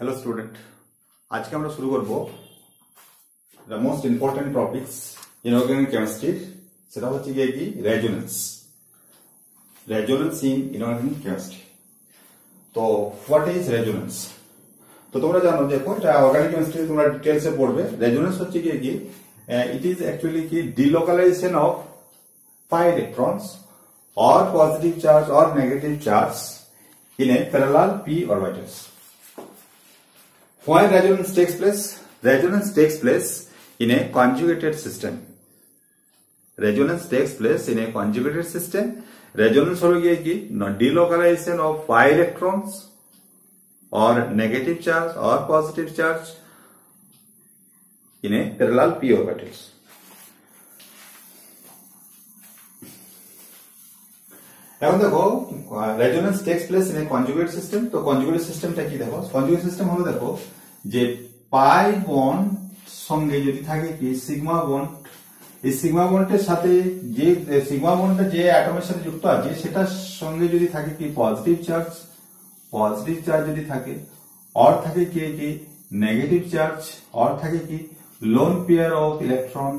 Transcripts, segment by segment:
Hello student, आज के আমরা শুরু করব the most important topics in organic chemistry সেটা হচ্ছে কি রেজোনেন্স in inorganic chemistry। তো what is resonance? তো তোমরা জানো যে এটা অর্গানিক কেমিস্ট্রি তোমরা ডিটেইলসে পড়বে। রেজোনেন্স হচ্ছে কি it is actually কি delocalization of pi electrons or positive charge or negative charge in a parallel p orbitals. Why resonance takes place? Resonance takes place in a conjugated system. Resonance takes place in a conjugated system. Resonance হলো কি delocalization of pi electrons or negative charge or positive charge in a parallel p orbitals. এখন দেখো resonance takes place in a conjugate system. তো conjugate সিস্টেমটা কি দেখো, conjugate system হলো দেখো যে পাই বন্ড সঙ্গে যদি থাকে কি সিগমা বন্ড, এই সিগমা বন্ডের সাথে যে সিগমা বন্ডটা যে অ্যাটমের সাথে যুক্ত আছে সেটার সঙ্গে যদি থাকে কি পজিটিভ চার্জ যদি থাকে, অর থাকে কি নেগেটিভ চার্জ, অর থাকে কি lone pair of electron,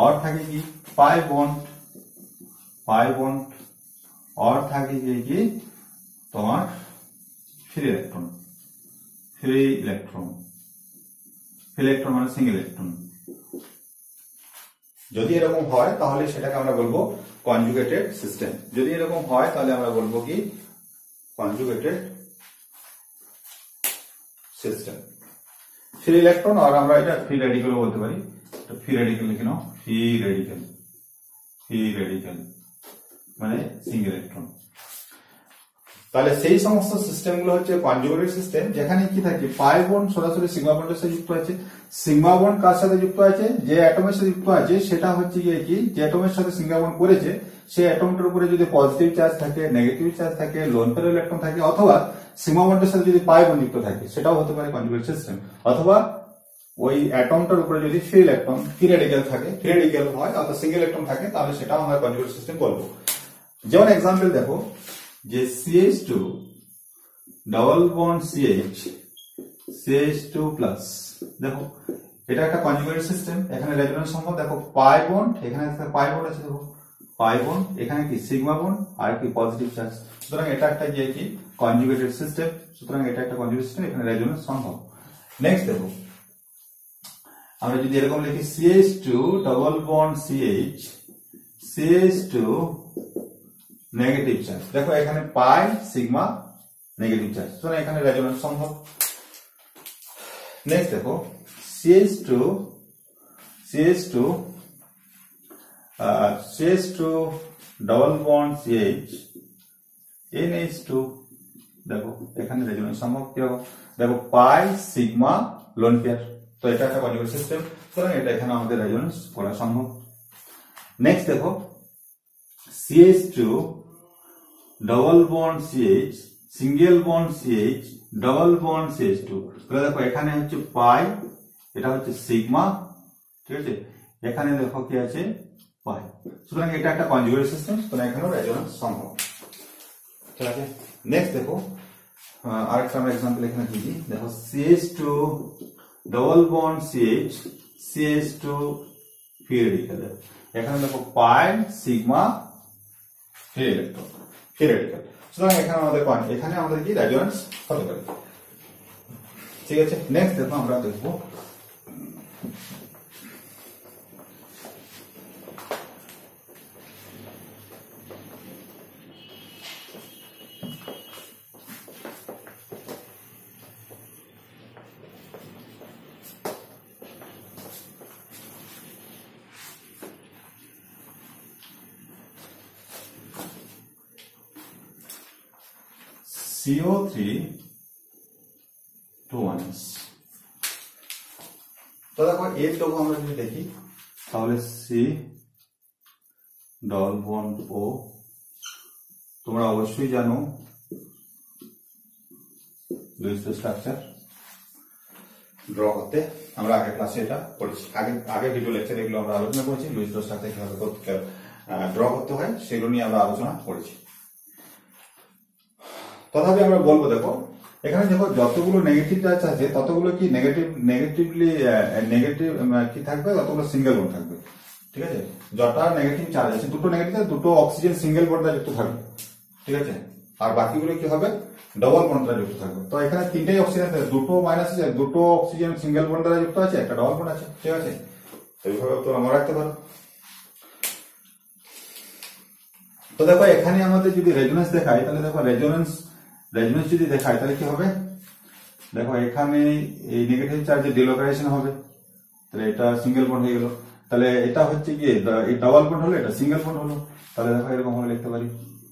or থাকে কি পাই বন্ড और থাকে কি তোমার ফ্রি ইলেকট্রন মানে সিঙ্গেল ইলেকট্রন। যদি এরকম হয় তাহলে সেটাকে আমরা বলবো কনজুগেটেড সিস্টেম। যদি এরকম হয় তাহলে আমরা বলবো কি কনজুগেটেড সিস্টেম। ফ্রি ইলেকট্রন আর আমরা এটা ফ্রি রেডিক্যাল বলতে পারি। ফ্রি রেডিক্যাল লিখে নাও, ফ্রি রেডিক্যাল মানে সিঙ্গেল ইলেকট্রন। তাহলে সেই সমস্ত সিস্টেমগুলো হচ্ছে কনজুগেটেড সিস্টেম, যেখানে কি থাকে পাই বন্ড সরাসরি সিগমা বন্ডের সাথে যুক্ত আছে। সিগমা বন্ড কার সাথে যুক্ত আছে? যে অ্যাটমের সাথে যুক্ত আছে সেটা হচ্ছে কি যে অ্যাটমের সাথে সিগমা বন্ড করেছে সেই অ্যাটমটার উপরে যদি পজিটিভ চার্জ থাকে, নেগেটিভ চার্জ থাকে, লোন পেয়ার ইলেকট্রন থাকে, অথবা সিগমা বন্ডের সাথে যদি পাই বন্ড যুক্ত থাকে সেটাও হতে পারে কনজুগেট সিস্টেম। অথবা ওই অ্যাটমটার উপরে যদি ফ্রি ইলেকট্রন ফ্রি রেডিক্যাল থাকে, ফ্রি রেডিক্যাল হয় অথবা সিঙ্গেল ইলেকট্রন থাকে, তাহলে সেটাও আমরা কনজুগেট সিস্টেম বলবো। যেমন এক্সাম্পল দেখো যে CH2 double bond CH2 plus, দেখো এটা একটা কনজুগেটেড সিস্টেম। এখানে রেজোনেন্স সম্ভব। দেখো পাই বন্ড, এখানে একটা পাই বন্ড আছে, দেখো পাই বন্ড, এখানে কি সিগমা বন্ড আর কি পজিটিভ চার্জ। সুতরাং এটা একটা কি কনজুগেটেড সিস্টেম। সুতরাং এটা একটা কনজুগেটেড সিস্টেম, এখানে রেজোনেন্স সম্ভব। নেক্সট দেখো আমরা যদি এরকম লিখি CH2 double bond CH2 negative charge, দেখো এখানে পাই সিগমা নেগেটিভ চার্জ, সুতরাং এখানে রেজোনেন্স সম্ভব। নেক্সট দেখো CH2 ডাবল বন্ড NH2, দেখো এখানে রেজোনেন্স সম্ভব। কি হবে? দেখো পাই সিগমা লোন পেয়ার, তো এটা একটা কনজুগেট সিস্টেম, সুতরাং এটা এখানে আমাদের রেজোনেন্স করা সম্ভব। নেক্সট দেখো CH2 double bond single bond double bond CH2, তাহলে দেখো এখানে হচ্ছে পাই, এটা হচ্ছে সিগমা, ঠিক আছে, এখানে দেখো কি আছে পাই, সুতরাং এটা একটা কনজুগেট সিস্টেম, সুতরাং এখানেও রেজোনেন্স সম্ভব। ঠিক আছে। নেক্সট দেখো আরেকটা আমরা एग्जांपल এখানে দিই। দেখো CH2 double bond CH2 free radical, এখানে দেখো পাই sigma free electron, free radical, সুতরাং এখানে আমাদের কি রেজোনেন্স হতে পারে। ঠিক আছে। নেক্সট দেখো আমরা দেখবো CO3 2 1s। তো দেখো এর লোগো আমরা যদি দেখি তাহলে C ডাবল বন্ড O, তোমরা অবশ্যই জানো লুইস স্ট্রাকচার ড্র করতে। আমরা আগের ক্লাসে এটা পড়েছি, আগে ভিডিও লেকচারে এগুলো আমরা আলোচনা করেছি। লুইস স্ট্রাকচার কিভাবে ড্র করতে হয় সেগুলো নিয়ে আমরা আলোচনা করেছি। তথাপি আমরা বলবো দেখো এখানে দেখো যতগুলো নেগেটিভ চার্জ আছে ততগুলো কি নেগেটিভলি কি থাকবে, ততগুলো সিঙ্গেল বন্ড থাকবে। ঠিক আছে, যটা নেগেটিভ চার্জ আছে, দুটো নেগেটিভ দুটো অক্সিজেন সিঙ্গেল বন্ড দ্বারা যুক্ত থাকবে। ঠিক আছে, আর বাকিগুলো কি হবে, ডবল বন্ড দ্বারা যুক্ত থাকবে। তো এখানে তিনটাই অক্সিজেন আছে, দুটো মাইনাস আছে, দুটো অক্সিজেন সিঙ্গেল বন্ড দ্বারা যুক্ত আছে, একটা ডবল বন্ড আছে। ঠিক আছে, এইভাবে তোমরা মনে রাখতে পারো। তো দেখো এখানে আমাদের যদি রেজোনেন্স দেখায়, তাহলে দেখো রেজোনেন্স যদি দেখায় তাহলে কি হবে, দেখো এখানে এই নেগেটিভ চার্জের ডিলোকারেশন হবে, তাহলে এটা সিঙ্গেল বন্ড হয়ে গেল। তাহলে এটা হচ্ছে কি, এই ডাবল বন্ড হলো, এটা সিঙ্গেল বন্ড হলো। তাহলে দেখো এরকম ভাবে লিখতে পারি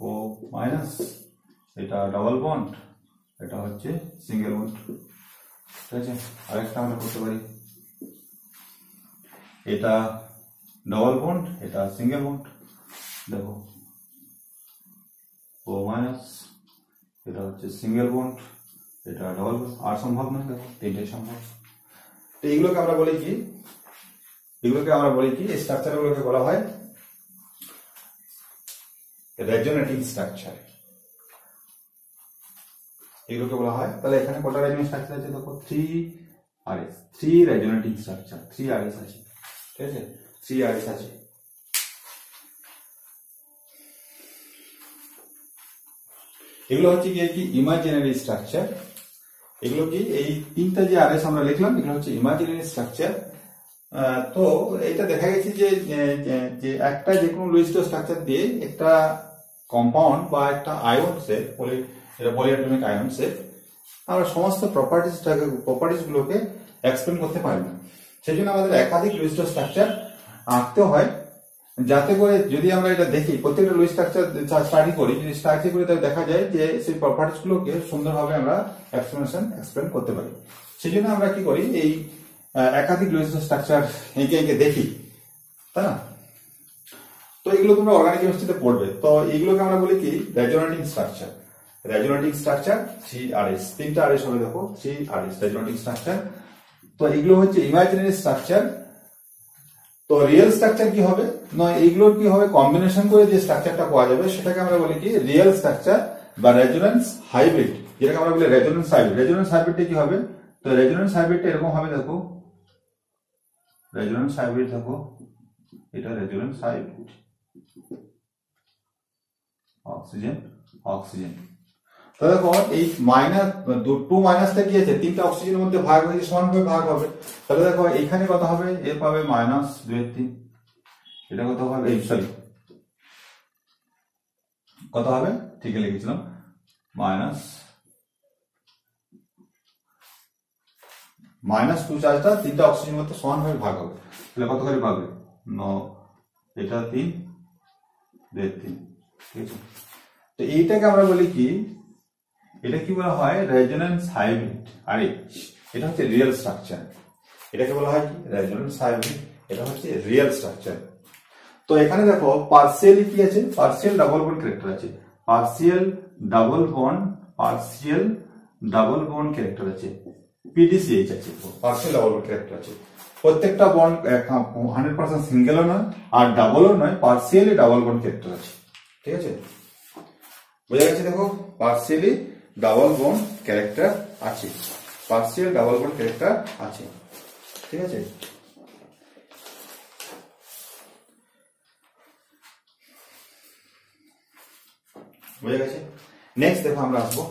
ও মাইনাস, এটা ডাবল বন্ড, এটা হচ্ছে সিঙ্গেল বন্ড। ঠিক আছে, আরেকটা আমরা করতে পারি, এটা ডাবল বন্ড, এটা সিঙ্গেল বন্ড। দেখো ও মাইনাস, এটা হচ্ছে সিঙ্গেল বন্ড, এটা ডাবল বন্ড। আর সম্ভব নয়, দেখো তিনটাই সম্ভব। তো এগুলোকে আমরা বলি কি, স্ট্রাকচার গুলোকে বলা হয় রেজোনেটিং স্ট্রাকচার। এগুলোকে বলা হয়। তাহলে এখানে কটা রেজোনেটিং স্ট্রাকচার আছে, দেখো 3RS, 3 রেজোনেটিং স্ট্রাকচার, 3RS আছে। ঠিক আছে, 3RS আছে। এগুলো হচ্ছে কি ইমাজিনারি স্ট্রাকচার। এগুলো কি, এই তিনটা যে আরএস আমরা লিখলাম, এগুলো হচ্ছে ইমাজিনারি স্ট্রাকচার। তো এটা দেখা গেছে যে একটা যে কোনো লুইস স্ট্রাকচার দিয়ে একটা কম্পাউন্ড বা একটা আয়ন সেট, এটা পলিঅ্যাটমিক আয়ন সেট, আমরা সমস্ত প্রপার্টিজ গুলোকে এক্সপ্লেন করতে পারি না। সেই জন্য আমাদের একাধিক লুইস স্ট্রাকচার আঁকতে হয়, যাতে করে যদি আমরা এটা দেখি, প্রত্যেকটা লুইস স্ট্রাকচার স্টাডি করি, যদি স্টাডি করে তাহলে দেখা যায় যে সেই প্রপার্টিজ গুলোকে সুন্দরভাবে আমরা এক্সপ্লেন করতে পারি। সেই জন্য আমরা কি করি, এই একাধিক লুইস স্ট্রাকচার এঁকে দেখি, তাই না? তো এগুলো তোমরা অর্গানিক কেমিস্ট্রিতে পড়বে। তো এইগুলোকে আমরা বলি কি, রেজোনেটিং স্ট্রাকচার। 3RS, তিনটা আরএস হবে, দেখো 3RS রেজোনেটিং স্ট্রাকচার। তো এগুলো হচ্ছে ইমাজিনারি স্ট্রাকচার। তো রিয়েল স্ট্রাকচার কি হবে, নয় এইগুলোর কি হবে, কম্বিনেশন করে যে স্ট্রাকচারটা পাওয়া যাবে সেটাকে আমরা বলি কি রিয়েল স্ট্রাকচার বা রেজোনেন্স হাইব্রিড, যেটাকে আমরা বলি রেজোনেন্স হাইব্রিড। রেজোনেন্স হাইব্রিডটা কি হবে, তো রেজোনেন্স হাইব্রিডটা এরকম হবে, দেখো রেজোনেন্স হাইব্রিড, দেখো এটা রেজোনেন্স হাইব্রিড, অক্সিজেন। তো দেখো এই মাইনাস 2 মাইনাসটা কি আছে, তিনটা অক্সিজেনের মধ্যে ভাগ হয়েছে, সমানভাবে ভাগ হবে। তাহলে দেখো এইখানে কত হবে, এ পাবে -2/3, এটা কত হবে, সরি কত হবে, ঠিকই লিখেছিলাম, -2 চার্জটা তিনটা অক্সিজেনের মধ্যে সমানভাবে ভাগ হবে। তাহলে কত করে পাবে, 9, এটা 3/3। ঠিক আছে, তো এইটাকে আমরা বলি কি, এটা কি বলা হয়, রেজোনেন্স হাইব্রিড। আর এটা হচ্ছে রিয়েল স্ট্রাকচার, এটাকে বলা হয় কি রেজোনেন্স হাইব্রিড, এটা হচ্ছে রিয়েল স্ট্রাকচার। তো এখানে দেখো পার্সিয়ালি কি আছে, পার্সিয়াল ডাবল বন্ড ক্যারেক্টার আছে, পার্সিয়াল ডাবল বন্ড ক্যারেক্টার আছে, PDCH আছে, পার্সিয়াল ডাবল বন্ড ক্যারেক্টার আছে। প্রত্যেকটা বন্ড 100% সিঙ্গেলও নয় আর ডাবলও নয়, পার্সিয়ালি ডাবল বন্ড ক্যারেক্টার আছে। ঠিক আছে, বোঝা গেছে, দেখো পার্সিয়ালি ডাবল বন্ড ক্যারেক্টার আছে, পার্সিয়াল ডাবল বন্ড ক্যারেক্টার আছে। ঠিক আছে, বোঝা গেছে। নেক্সট দেখো আমরা আসবো,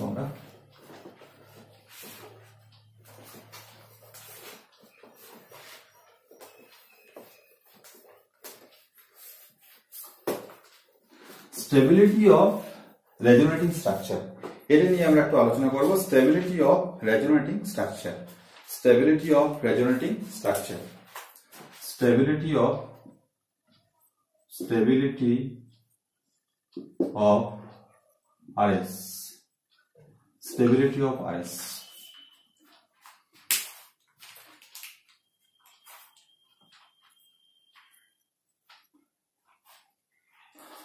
আমরা স্টেবিলিটি অফ রেজোনেটিং স্ট্রাকচার, এটা নিয়ে আমরা একটু আলোচনা করব। Stability of resonating structure, stability of resonating structure, stability of RS, stability of RS।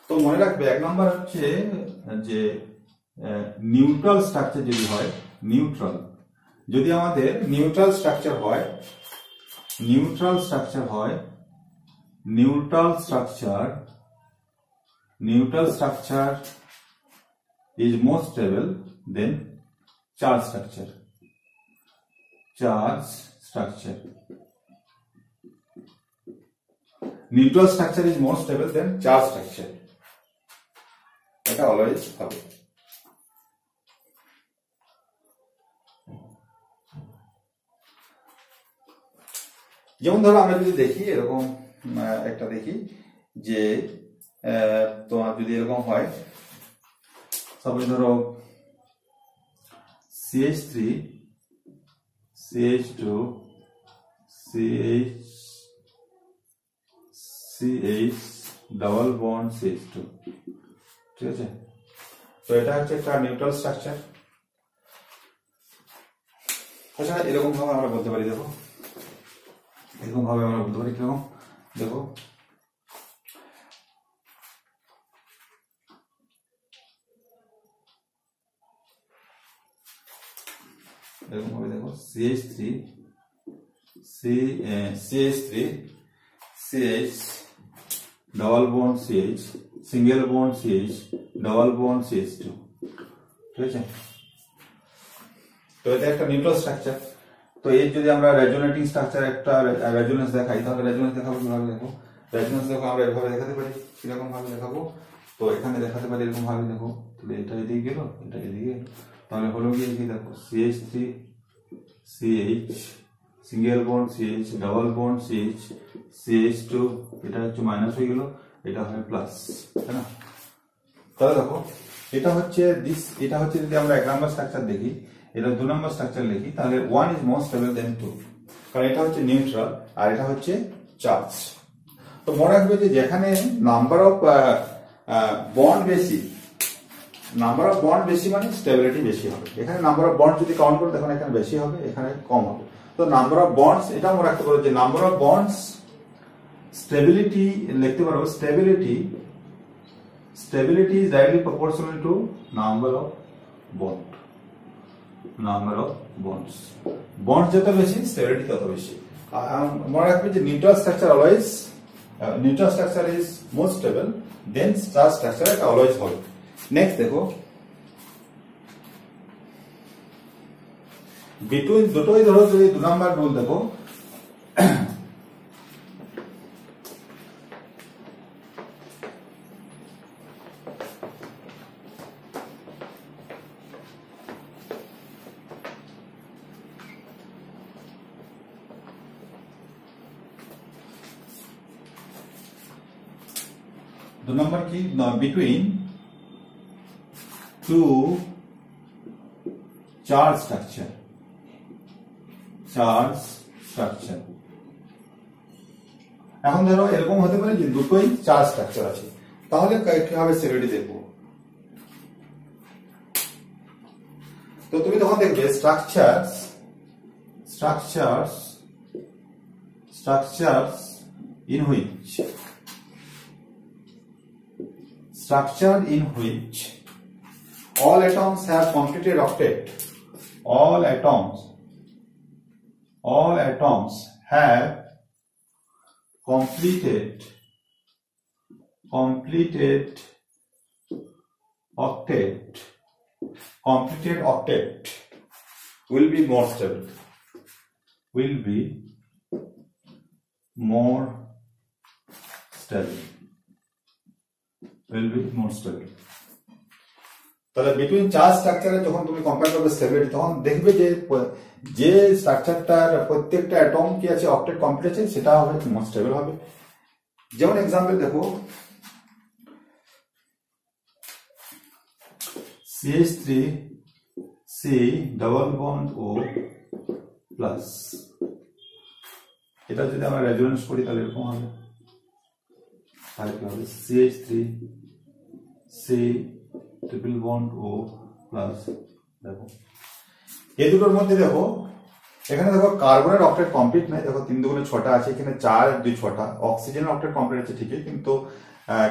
তো মনে রাখবে, 1 নম্বর হচ্ছে যে নিউট্রাল স্ট্রাকচার যদি হয়, যদি আমাদের নিউট্রাল স্ট্রাকচার হয়, neutral structure is more stable than charge structure. Charge structure. Neutral structure is more stable than charge structure. এটা অলওয়েজ হবে। যেমন ধরো আমরা যদি দেখি এরকম একটা দেখি যে তোমার যদি এরকম হয়, সাপোজ ধরো CH3 CH2 CH double bond CH2, ঠিক আছে। তো এটা হচ্ছে একটা নিউট্রাল স্ট্রাকচার। আচ্ছা এরকম ভাবে আমরা বলতে পারি, দেখো এরকম ভাবে আমরা বলতে পারি কিরকম, দেখো এরকম ভাবে দেখো CH3 CH double bond CH single bond CH double bond CH2, ঠিক আছে। তো এটা একটা নিউট্রাল স্ট্রাকচার। তো এর যদি আমরা রেজোনেটিং স্ট্রাকচার একটা রেজোনেন্স দেখাই, তাহলে রেজোনেন্স দেখাবো কিভাবে, দেখো রেজোনেন্স দেখো আমরা এভাবে দেখাতে পারি, কিরকম ভাবে দেখাবো, তো এখানে দেখাতে পারি এরকম ভাবে, দেখো তাহলে এটা এদিকে গেল, এটা এদিকে, তাহলে হলো গিয়ে কি দেখো CH3 CH single bond CH double bond CH CH2, এটা হচ্ছে মাইনাস হয়ে গেল, এটা হয় প্লাস, তাই না। তাহলে দেখো এটা হচ্ছে যদি আমরা 1 নম্বর স্ট্রাকচার দেখি, এটা 2 নম্বর স্ট্রাকচার লিখি, তাহলে 1 is more stable than 2, কারণ এটা হচ্ছে নিউট্রাল আর এটা হচ্ছে চার্জ। তো মনে রাখবে যে যেখানে নাম্বার অফ বন্ড বেশি, নাম্বার অফ বন্ড বেশি মানে স্টেবিলিটি বেশি হবে। এখানে নাম্বার অফ বন্ড যদি কাউন্ট করো তখন এখানে বেশি হবে, এখানে কম হবে। তো নাম্বার অফ বন্ডস এটা মনে রাখতে পারো যে নাম্বার অফ বন্ডস স্টেবিলিটি লিখতে পারো, stability is directly proportional to number of bond, number of bonds, bond যত বেশি স্টেবিলিটি তত বেশি। মনে রাখবে যে neutral structure always, neutral structure is more stable then charge structure, এটা অলওয়েজ হবে। নেক্সট দেখো বিটুইন দুটোই ধরো যদি 2 নম্বর রুল দেখো, दो नंबर की बिटवीन टू चार्ज स्ट्रक्चर এখন ধরো এরকম হতে পারে যে দুটোই চার্জ স্ট্রাকচার আছে, তাহলে কিভাবে স্টেবিলিটি দেখবো। তো তুমি তখন দেখবে structures in which all atoms have completed octet, all atoms have completed octet will be more stable, তাহলে বিটুইন চার্জ স্ট্রাকচারে যখন তুমি কম্পেয়ার করবে স্টেবিলিটি, তখন দেখবে যে স্ট্রাকচারটার প্রত্যেকটা অ্যাটম কি আছে অক্টেট কমপ্লিট আছে, সেটা হবে মোর স্টেবল হবে। যেমন এক্সাম্পল দেখো CH3 C double bond O plus, এটা যদি আমরা রেজোনেন্স করি তাহলে এরকম হবে, CH3 C triple bond O plus. দেখো এই দুটোর মধ্যে দেখো এখানে দেখো কার্বনের অক্টেট কমপ্লিট নাই, দেখো 3 দুগুণে 6টা আছে, এখানে 4 2 6টা, অক্সিজেনের অক্টেট কমপ্লিট আছে ঠিকই, কিন্তু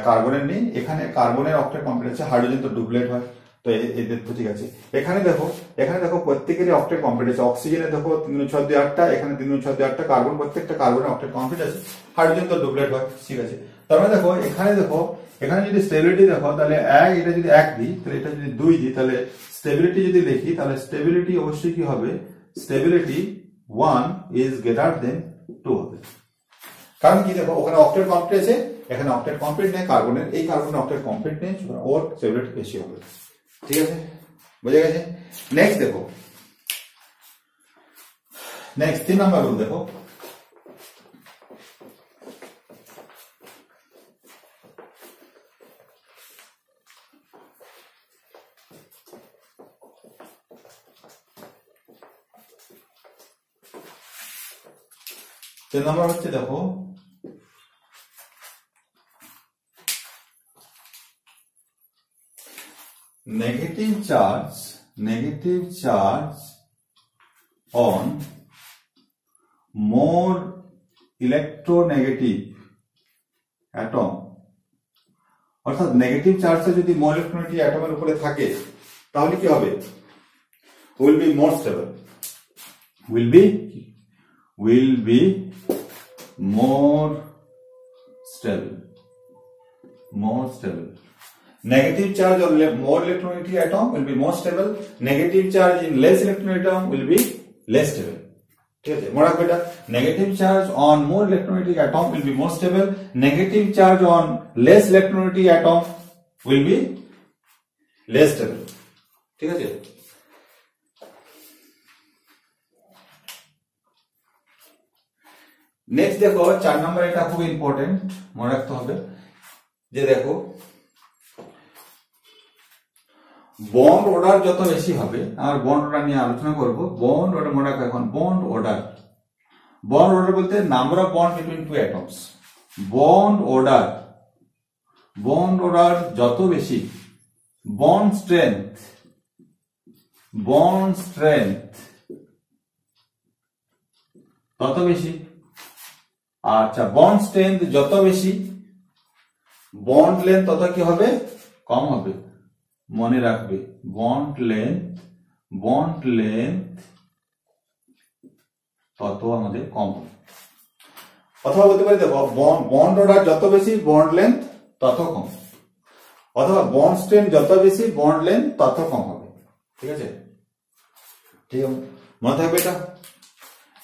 কার্বনের নেই। এখানে কার্বনের অক্টেট কমপ্লিট আছে, হাইড্রোজেন তো ডুপ্লেট হয়, তো এদের তো ঠিক আছে। এখানে দেখো প্রত্যেকেরই অক্টেট কমপ্লিট আছে, অক্সিজেনে দেখো 3 6 2 8টা, এখানে 3 6 2 8টা, কার্বন প্রত্যেকটা কার্বনের অক্টেট কমপ্লিট আছে, হাইড্রোজেন তো ডুপ্লেট হয়, ঠিক আছে। তার মানে দেখো এখানে যদি স্টেবিলিটি দেখো তাহলে এটা যদি 1 দিই তাহলে এটা যদি 2 দিই তাহলে স্টেবিলিটি যদি লিখি তাহলে স্টেবিলিটি অবশ্যই কি হবে, স্টেবিলিটি 1 ইজ গ্রেটার দেন 2 হবে। কারণ কি দেখো ওখানে অক্টেট কমপ্লিট আছে, এখানে অক্টেট কমপ্লিট নেই, কার্বনের অক্টেট কমপ্লিট নেই, ওর স্টেবিলিটি বেশি হবে। ঠিক আছে, বুঝে গেছে। নেক্সট দেখো, নেক্সট 3 নাম্বার রুল দেখো। নাম্বার হচ্ছে দেখো negative charge on more electronegative atom, অর্থাৎ নেগেটিভ চার্জটা যদি মোর ইলেকট্রোনেগেটিভ অ্যাটমের উপরে থাকে তাহলে কি হবে, will be more stable, will be more stable. Negative charge on more electronegative atom will be more stable. Negative charge in less electronegative atom will be less stable. ঠিক আছে, মনে রাখবে এটা, negative charge on more electronegative atom will be more stable. Negative charge on less electronegative atom will be less stable. ঠিক আছে। Next দেখো 4 number, এটা খুব ইম্পর্টেন্ট, মনে রাখতে হবে যে দেখো বন্ড অর্ডার যত বেশি হবে, আর বন্ড অর্ডার নিয়ে আলোচনা করব। বন্ড অর্ডার মনে রাখো, এখন বন্ড অর্ডার বলতে number of bond between two atoms. Bond order যত বেশি, বন্ড স্ট্রেংথ তত বেশি। আচ্ছা, বন্ড স্ট্রেংথ যত বেশি, বন্ড লেন্থ তত কি হবে, কম হবে। মনে রাখবে বন্ড লেন্থ তত আমাদের কম হবে। অথবা বলতে পারি দেখো বন্ড অর্ডার যত বেশি, বন্ড লেন্থ তত কম, অথবা বন্ড স্ট্রেংথ যত বেশি, বন্ড লেন্থ তত কম হবে। ঠিক আছে, ঠিক আছে, মনে থাকবে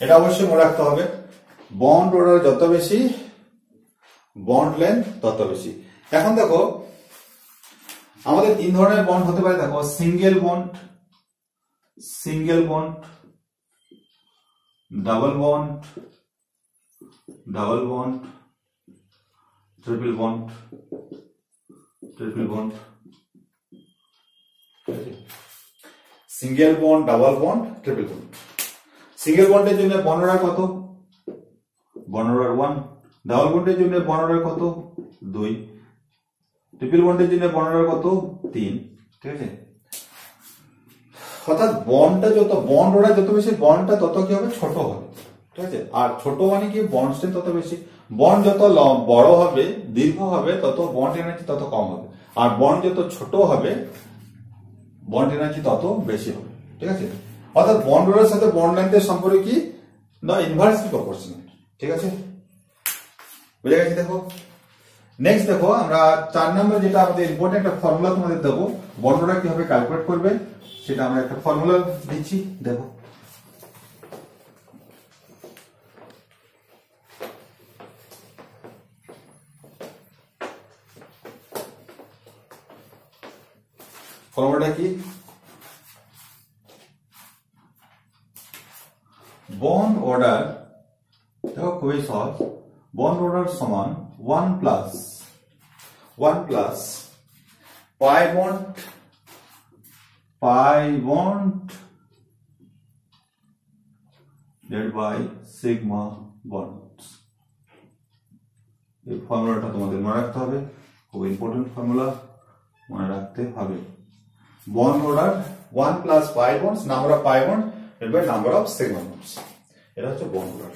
এটা অবশ্যই মনে রাখতে হবে। বন্ড অর্ডার যত বেশি, বন্ড লেন্থ তত বেশি। এখন দেখো আমাদের 3 ধরনের বন্ড হতে পারে। দেখো single bond, double bond, triple bond. Single bond, double bond, triple bond. Single বন্ডের জন্য বন্ড অর্ডার কত, বন্ড অর্ডার 1। ডাবল বন্ডের জন্য বন্ড অর্ডার কত, 2। ট্রিপল বন্ডের জন্য বন্ড অর্ডার কত, 3। ঠিক আছে, অর্থাৎ বন্ড অর্ডার যত বেশি, বন্ডটা তত কি হবে, ছোট হবে। ঠিক আছে, আর ছোট মানে কি, বন্ড স্ট্রেংথ তত বেশি। বন্ড যত বড় হবে, দীর্ঘ হবে, তত বন্ড এনার্জি তত কম হবে। আর বন্ড যত ছোট হবে, বন্ড এনার্জি তত বেশি হবে। ঠিক আছে, অর্থাৎ বন্ড অর্ডারের সাথে বন্ড লেন্থের সম্পর্ক কি, না ইনভার্সলি প্রপোর্শনাল। ঠিক আছে, বুঝে গেছি। দেখো নেক্সট দেখো আমরা 4 নম্বর, যেটা আমাদের ইম্পর্টেন্ট একটা ফর্মুলা তোমাদের দেবো, বন্ড অর্ডার কিভাবে ক্যালকুলেট করবে সেটা আমরা একটা ফর্মুলা দিচ্ছি। দেখো ফর্মুলাটা কি, বন্ড অর্ডার, দেখো খুবই সহজ। বন্ড অর্ডার সমান 1 plus pi bond divided by sigma bond. এই ফর্মুলাটা তোমাদের মনে রাখতে হবে, খুব ইম্পর্টেন্ট ফর্মুলা, মনে রাখতে হবে। Bond order 1 plus pi bonds, number of pi bond divided by number of sigma bonds. এটা হচ্ছে বন্ড অর্ডার।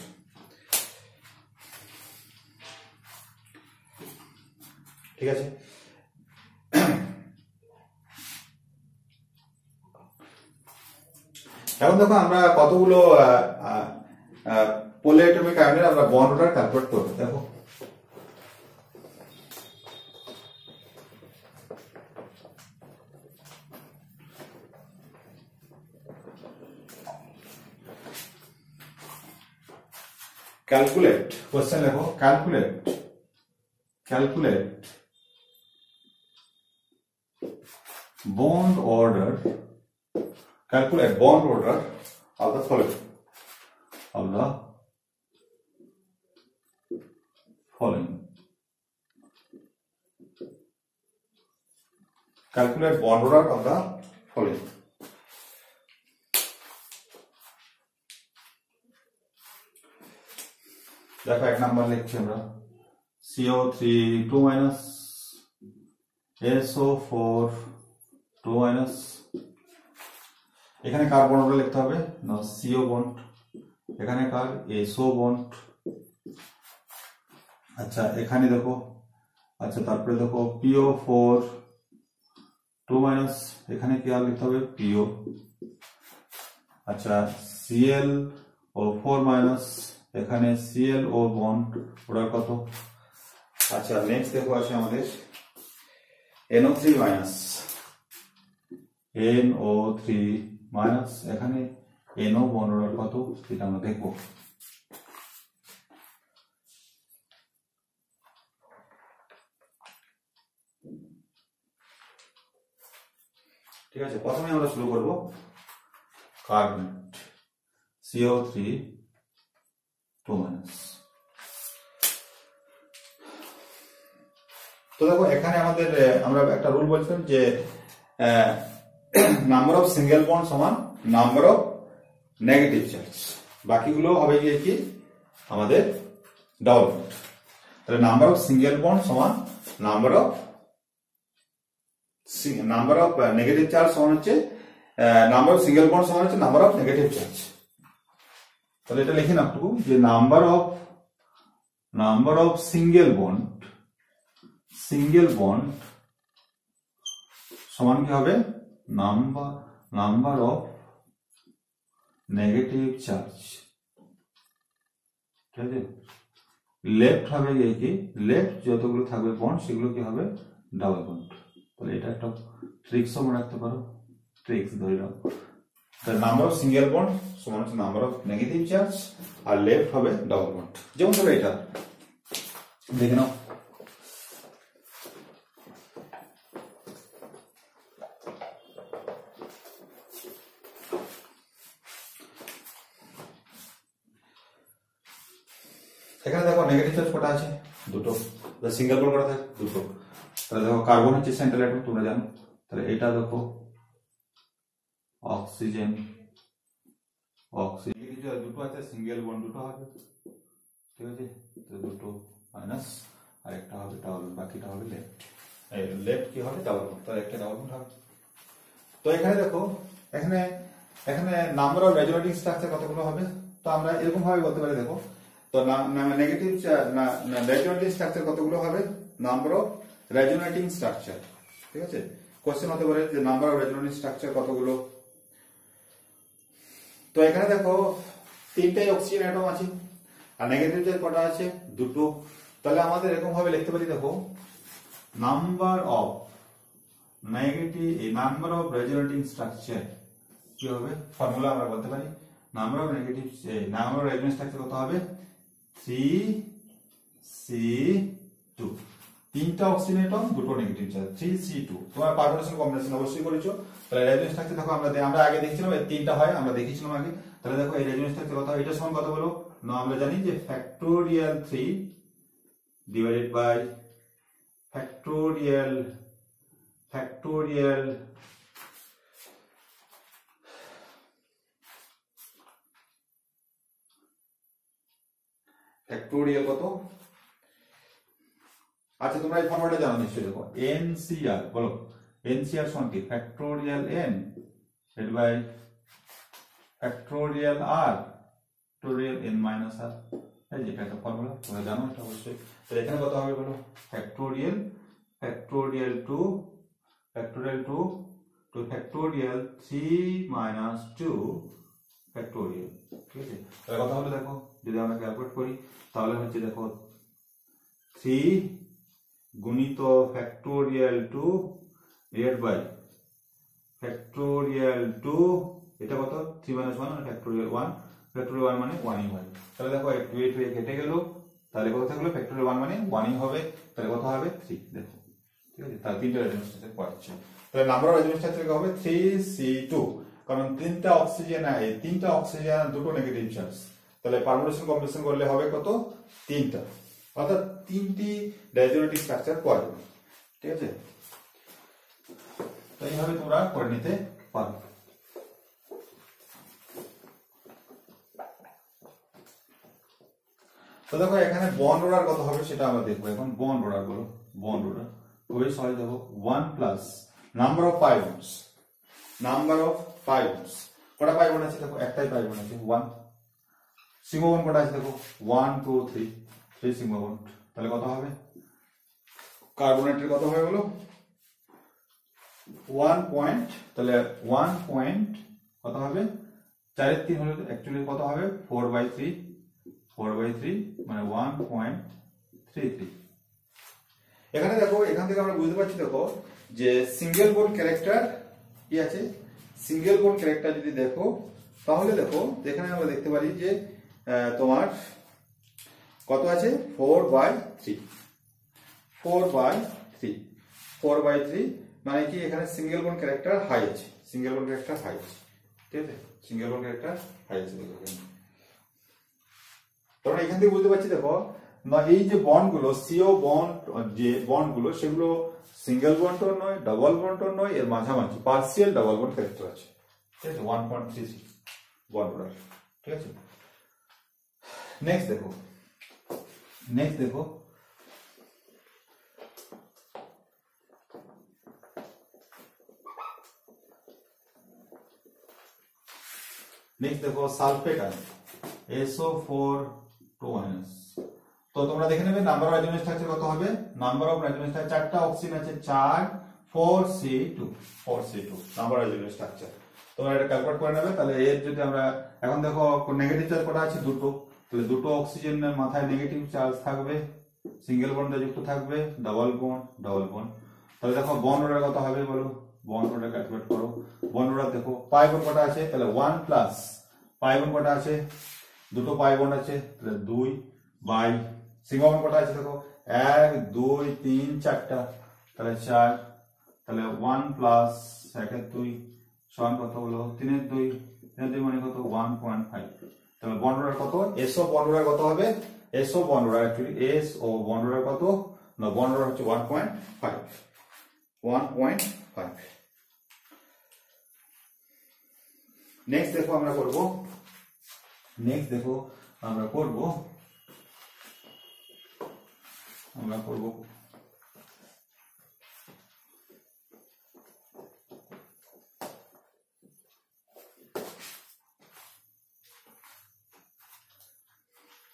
ঠিক আছে, এখন দেখো আমরা কতগুলো পলিঅ্যাটমিক আয়নের আমরা বন্ড অর্ডার ক্যালকুলেট করব। দেখো ক্যালকুলেট কোশ্চেন লেখো calculate bond order of the following calculate bond order of the following. देखो एक नंबर लिखছি আমরা CO3 2 minus SO4 2 minus এখানে কার বন্ড অর্ডার লিখতে হবে না CO বন্ড এখানে কার SO বন্ড আচ্ছা এখানে দেখো আচ্ছা তারপরে দেখো PO4 2 minus এখানে কি আর লিখতে হবে PO আচ্ছা Cl ও 4 minus এখানে Cl ও বন্ড অর্ডার কত আচ্ছা নেক্সট দেখো আছে আমাদের NO3 minus NO3 minus এখানে NO বন্ড অর্ডার কত এটা আমরা দেখব ঠিক আছে প্রথমে আমরা শুরু করব কার্বনেট CO3 2 minus তো দেখো এখানে আমাদের আমরা একটা রুল বলছিলাম যে নাম্বার অফ সিঙ্গেল বন্ড সমান নাম্বার অফ নেগেটিভ চার্জ বাকিগুলো হবে গিয়ে কি আমাদের ডাবল বন্ড তাহলে নাম্বার অফ সিঙ্গেল বন্ড সমান নাম্বার অফ নেগেটিভ চার্জ সমান হচ্ছে নাম্বার অফ সিঙ্গেল বন্ড সমান হচ্ছে নাম্বার অফ নেগেটিভ চার্জ তাহলে এটা লিখে নাও একটু যে নাম্বার অফ সিঙ্গেল বন্ড সমান কি হবে নাম্বার অফ নেগেটিভ চার্জ ঠিক আছে লেফট হবে কি লেফট যতগুলো থাকবে বন্ড সেগুলো কি হবে ডাবল বন্ড তাহলে এটা একটা ট্রিক্সও মনে রাখতে পারো ট্রিক্স ধরে নাও তাহলে নাম্বার অফ সিঙ্গেল বন্ড সমান হচ্ছে নাম্বার অফ নেগেটিভ চার্জ আর লেফট হবে ডাবল বন্ড যেমন ধরো এটা দেখে নাও এখানে দেখো নেগেটিভ চার্জ কটা আছে দুটো সিঙ্গেল বন্ড করা থাকে দুটো তাহলে দেখো কার্বন হচ্ছে সেন্ট্রাল অ্যাটম তোমরা জানো তাহলে এটা দেখো অক্সিজেন দুটো আছে সিঙ্গেল বন্ড দুটো হবে ঠিক আছে তো দুটো মাইনাস আর একটা হবে ডাবল বাকিটা হবে লেফট কি হবে ডাবল বন্ড তাহলে একটা ডাবল বন্ড হবে তো এখানে দেখো এখানে নাম্বার অফ রেজোনেটিং স্ট্রাকচার কতগুলো হবে তো আমরা এরকম ভাবে বলতে পারি দেখো তো নেগেটিভ রেজোনেটিং স্ট্রাকচার কতগুলো হবে নাম্বার অফ রেজোনেটিং স্ট্রাকচার ঠিক আছে কোশ্চেন হতে পারে যে নাম্বার অফ রেজোনেটিং স্ট্রাকচার কতগুলো তো এখানে দেখো তিনটাই অক্সিজেন অ্যাটম আছে আর নেগেটিভ চার্জ কটা আছে দুটো তাহলে আমাদের এরকম ভাবে লিখতে পারি দেখো নাম্বার অফ রেজোনেটিং স্ট্রাকচার কি হবে ফর্মুলা আমরা বলতে পারি নাম্বার অফ রেজোনেটিং স্ট্রাকচার কত হবে 3C2 তিনটা অক্সিজেন অ্যাটম দুটো নেগেটিভ চার্জ 3C2 তোমরা পারমিউটেশন কম্বিনেশন অবশ্যই করেছো তাহলে রেজোনেটিং স্ট্রাকচার দেখো আমরা আগে দেখছিলাম এই তিনটা হয় আমরা দেখিয়েছিলাম আগে তাহলে দেখো এই রেজোনেটিং স্ট্রাকচার কত এটা সমান কত বলো না আমরা জানি যে ফ্যাক্টোরিয়াল 3 ডিভাইডেড বাই ফ্যাক্টোরিয়াল 3 কত আচ্ছা তোমরা এই ফর্মুলাটা জানো নিশ্চয়ই দেখো NCR বলো NCR সমান কি factorial n divided by factorial r factorial n minus r এই যে এটা ফর্মুলা তোমরা জানো এটা অবশ্যই তো এখানে কত হবে বলো factorial 2 to factorial 3 minus 2 factorial ঠিক আছে তাহলে কথা হলো দেখো যদি আমরা ক্যালকুলেট করি তাহলে হচ্ছে দেখো 3 গুণিত ফ্যাক্টোরিয়াল 2 ডিভাইডেড বাই ফ্যাক্টোরিয়াল 2 এটা কত 3 minus 1 ফ্যাক্টোরিয়াল 1 ফ্যাক্টরিয়াল 1 মানে 1ই হয়। তাহলে দেখো 2 কেটে গেল, তাহলে কত থাকলো? ফ্যাক্টরিয়াল 1 মানে 1ই হবে, তাহলে কত হবে? 3। দেখো ঠিক আছে, তাহলে তিনটা রেজোনেন্স স্ট্রাকচার পাচ্ছি। তাহলে নাম্বার অফ রেজোনেন্স স্ট্রাকচার হবে 3C2, কারণ তিনটা অক্সিজেন আর দুটো নেগেটিভ চার্জ, তাহলে পারমুটেশন কম্বিনেশন করলে হবে কত? 3টা, অর্থাৎ 3টি রেজোনেটিভ স্ট্রাকচার পাওয়া যাবে। ঠিক আছে, তো এইভাবে তোমরা করে নিতে পারো। তো দেখো এখানে বন্ড অর্ডার কত হবে সেটা আমরা দেখবো। এখন বন্ড অর্ডার বলো, বন্ড অর্ডার খুবই সহজ। দেখো 1 plus number of pi bonds, number of pi bonds, কটা পাই বন্ড আছে? দেখো একটাই পাই বন্ড আছে 1। সিগমা বন্ড কটা আছে? দেখো 1 2 3 সিগমা বন্ড, তাহলে কত হবে? কার্বনেটের কত হবে বলো? 1 পয়েন্ট, তাহলে 1 পয়েন্ট কত হবে? 4 এর 3 হলে অ্যাকচুয়ালি কত হবে? 4/3 মানে 1.33। এখানে দেখো, এখান থেকে আমরা বুঝতে পারছি দেখো যে সিঙ্গেল বন্ড ক্যারেক্টার কি আছে। সিঙ্গেল বন্ড ক্যারেক্টার যদি দেখো তাহলে দেখো এখানে আমরা দেখতে পারি যে তোমার কত আছে? 4/3 মানে কি এখানে সিঙ্গেল বন্ড ক্যারেক্টার হাই আছে, সিঙ্গেল বন্ড ক্যারেক্টার হাই আছে। ঠিক আছে, সিঙ্গেল বন্ড ক্যারেক্টার হাই আছে। দেখো তোমরা এখান থেকে বুঝতে পারছি দেখো না, এই যে বন্ড গুলো সিও বন্ড, যে বন্ড গুলো সেগুলো সিঙ্গেল বন্ডও নয়, ডাবল বন্ডও নয়, এর মাঝামাঝি পার্সিয়াল ডাবল বন্ড ক্যারেক্টার আছে। ঠিক আছে, 1.36 বন্ড অর্ডার। ঠিক আছে, নেক্সট দেখো নেক্সট দেখো সালফেট আয়ন SO4 2-। তো তোমরা দেখে নেবে নাম্বার অফ রেজোনেন্স স্ট্রাকচার কত হবে। নাম্বার অফ রেজোনেন্স স্ট্রাকচার, চারটা অক্সিজেন আছে 4 4C2 number of resonance structure. তোমরা এটা ক্যালকুলেট করে নেবে। তাহলে এর যদি আমরা এখন দেখো নেগেটিভ চার্জ কটা আছে? দুটো, তাহলে দুটো অক্সিজেনের মাথায় নেগেটিভ চার্জ থাকবে, সিঙ্গেল বন্ডে যুক্ত থাকবে, ডাবল বন্ড। তাহলে দেখো বন্ড অর্ডার কত হবে বলো, বন্ড অর্ডার ক্যালকুলেট করো। বন্ড অর্ডার দেখো পাই বন্ড কটা আছে? তাহলে 1 প্লাস পাই বন্ড কটা আছে? দুটো পাই বন্ড আছে, তাহলে 2 বাই সিগমা বন্ড কটা আছে? দেখো 1 2 3 4টা, তাহলে 4, তাহলে 1 প্লাস 1 এর 2 সমান কত হলো? 3 এর 2 মানে কত? 1.5। তাহলে বন্ড অর্ডার কত? এসও বন্ড অর্ডার কত হবে? S O bond order actually S O bond order কত? না, বন্ড অর্ডার হচ্ছে 1.5। নেক্সট দেখো আমরা করব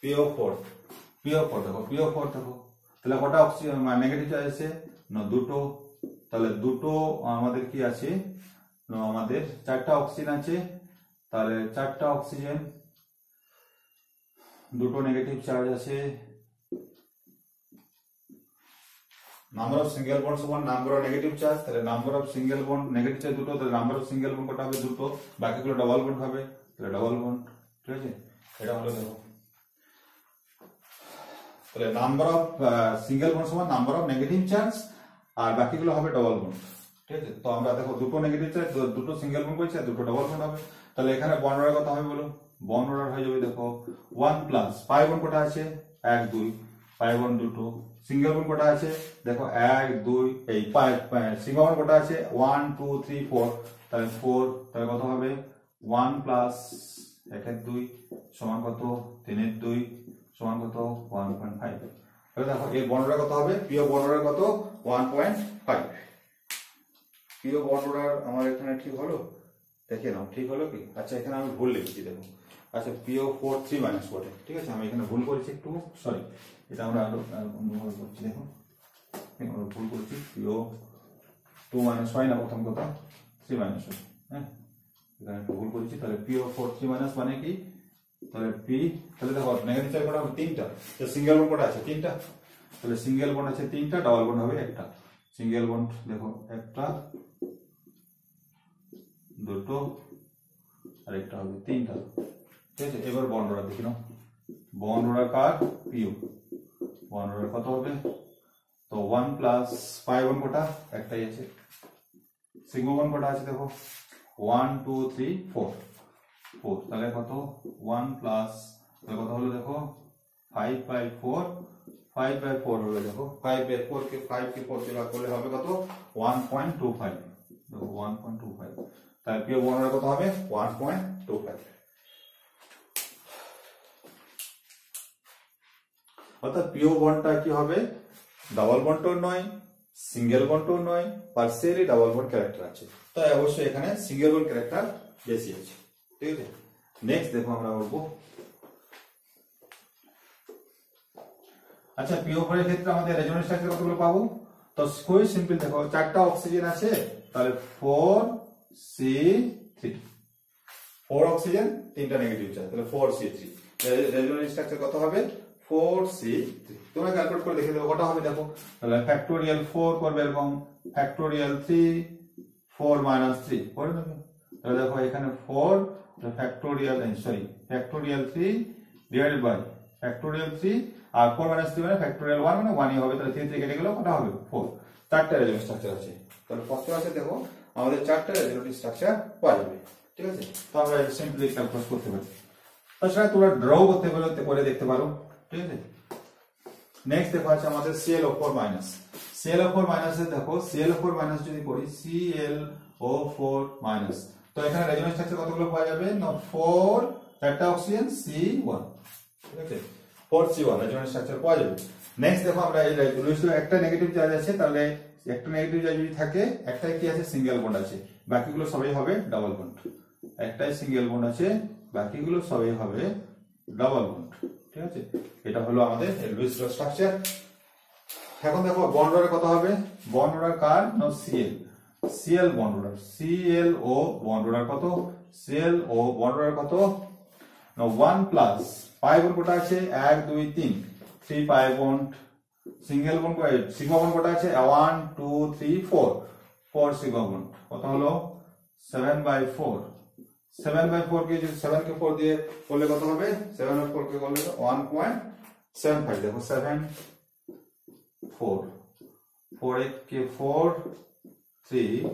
PO4 দেখো তাহলে কটা অক্সিজেন নেগেটিভ চার্জ আছে? না, দুটো। তাহলে দুটো আমাদের কি আছে? না, আমাদের চারটা অক্সিজেন আছে, তাহলে চারটা অক্সিজেন, দুটো নেগেটিভ চার্জ আছে। নাম্বার অফ সিঙ্গেল বন্ড সমান নাম্বার অফ নেগেটিভ চার্জ, তাহলে number of single bond negative charge দুটো, তাহলে নাম্বার অফ সিঙ্গেল বন্ড কটা হবে? দুটো, বাকিগুলো ডাবল বন্ড হবে, তাহলে ডাবল বন্ড। ঠিক আছে, এটা হলো দেখো, তাহলে নাম্বার অফ সিঙ্গেল বন্ড সমান নাম্বার অফ নেগেটিভ চার্জ আর বাকিগুলো হবে ডাবল বন্ড। ঠিক আছে, তো আমরা দেখো দুটো নেগেটিভ চার্জ, দুটো সিঙ্গেল বন্ড করেছি আর দুটো ডাবল বন্ড হবে। তাহলে এখানে বন্ড অর্ডার কত হবে বলো? বন্ড অর্ডার হয়ে যাবে দেখো 1 প্লাস পাই বন্ড কটা আছে? 1 2 পাই বন্ড দুটো, সিঙ্গেল বন্ড কটা আছে? দেখো 1 2 এই পাই সিঙ্গেল বন্ড কটা আছে? 1 2 3 4, তাহলে 4, তাহলে কত হবে? 1 প্লাস 1 এর 2 সমান কত? 3 এর 2 সমান কত? 1.5। তাহলে দেখো এর বন্ড অর্ডার কত হবে? পিও বন্ড অর্ডার কত? 1.5। পিও বন্ড অর্ডার আমার এখানে ঠিক হলো? দেখে নাও ঠিক হলো কি? আচ্ছা, এখানে আমি ভুল লিখেছি দেখো। আচ্ছা, PO4 3- বটে। ঠিক আছে, আমি এখানে ভুল করেছি একটু, সরি। এটা আমরা আরো অন্যভাবে করছি। দেখো আমরা ভুল করেছি, PO2- হয় না প্রথম কথা, 3- হয়। হ্যাঁ, এখানে একটু ভুল করেছি। তাহলে PO4 3- মানে কি? তাহলে তাহলে দেখো নেগেটিভ চার্জ কটা হবে? 3টা। তো সিঙ্গেল বন্ড কটা আছে? 3টা। তাহলে সিঙ্গেল বন্ড আছে 3টা, ডাবল বন্ড হবে একটা। সিঙ্গেল বন্ড দেখো একটা, দুটো, আর একটা হবে 3টা। ঠিক আছে। এবার বন্ড অর্ডার দেখি নাও, বন্ড অর্ডার কার পিও, বন্ড অর্ডার কত হবে, তো 1 প্লাস পাই বন্ড কটা একটাই আছে, সিগমা বন্ড কটা আছে দেখো 1 2 3 4 4, তাহলে কত 1 প্লাস তাহলে কত হলো দেখো 5/4, 5/4 হলো দেখো 5/4 কে 5 কে 4 দিয়ে ভাগ করলে হবে কত 1.25, দেখো 1.25, তাহলে পিও বন্ড অর্ডার কত হবে 1.25। অর্থাৎ পিও বন্ডটা কি হবে, ডাবল বন্ডও নয়, সিঙ্গেল বন্ডও নয়, পার্সিয়ালি ডাবল বন্ড ক্যারেক্টার আছে, তাই অবশ্যই এখানে সিঙ্গেল বন্ড ক্যারেক্টার বেশি আছে, ঠিক আছে। নেক্সট দেখো আমরা বলবো, আচ্ছা পিও বন্ডের ক্ষেত্রে আমাদের রেজোনেন্স স্ট্রাকচার কতগুলো পাবো, তো খুবই সিম্পল, দেখো চারটা অক্সিজেন আছে, তাহলে 4C3, 4 অক্সিজেন, তিনটা নেগেটিভ চার্জ, তাহলে 4C3, রেজোনেন্স স্ট্রাকচার কত হবে 4C3। তোমরা ক্যালকুলেট করে দেখে দেবো কটা হবে, দেখো তাহলে ফ্যাক্টোরিয়াল 4 করবে এরকম, ফ্যাক্টোরিয়াল 3 4 - 3 করে দেবে, তাহলে দেখো এখানে 4 factorial sorry factorial 3 divided by factorial 3 আর 4 - 3 মানে ফ্যাক্টোরিয়াল 1 মানে 1ই হবে, তাহলে 3 থেকে কেটে গেল কটা হবে 4, চারটা রেজোনেন্স স্ট্রাকচার আছে, তাহলে ফার্স্ট ক্লাসে দেখো আমাদের চারটা রেজোনেন্স স্ট্রাকচার পাওয়া যাবে, ঠিক আছে। তো আমরা সিম্পলি ক্যালকুলেট করতে পারি, তাছাড়া তোমরা ড্র করতে পারো, করে দেখতে পারো, ঠিক আছে। নেক্সট দেখো আছে আমাদের ClO4-, ClO4- এ দেখো ClO4- যদি করি ClO4-, তো এখানে রেজোনেন্স স্ট্রাকচার কতগুলো পাওয়া যাবে না 4, চারটা অক্সিজেন C1, ঠিক আছে 4C1 রেজোনেন্স স্ট্রাকচার পাওয়া যাবে। নেক্সট দেখো আমরা এই লুইসের একটা নেগেটিভ চার্জ আছে, তাহলে একটা নেগেটিভ চার্জ যদি থাকে একটাই কি আছে সিঙ্গেল বন্ড আছে, বাকিগুলো সবই হবে ডাবল বন্ড, একটাই সিঙ্গেল বন্ড আছে বাকিগুলো সবই হবে ডাবল বন্ড, ঠিক আছে। এটা হলো আমাদের লুইস ল স্ট্রাকচার। এখন দেখো বন্ড অর্ডার কত হবে, বন্ড অর্ডার কার না Cl bond order, ClO bond order কত, ClO বন্ড অর্ডার কত না 1 প্লাস পাই বন্ড কটা আছে 1 2 3, 3 pi bond, single bond sigma bond কটা আছে 1 2 3 4, 4 সিগমা বন্ড কত হলো 7/4, 7/4 কে যদি 7 কে 4 দিয়ে করলে কত হবে, 7/4 কে করলে 1.75, দেখো 7 4 4 কে 4 3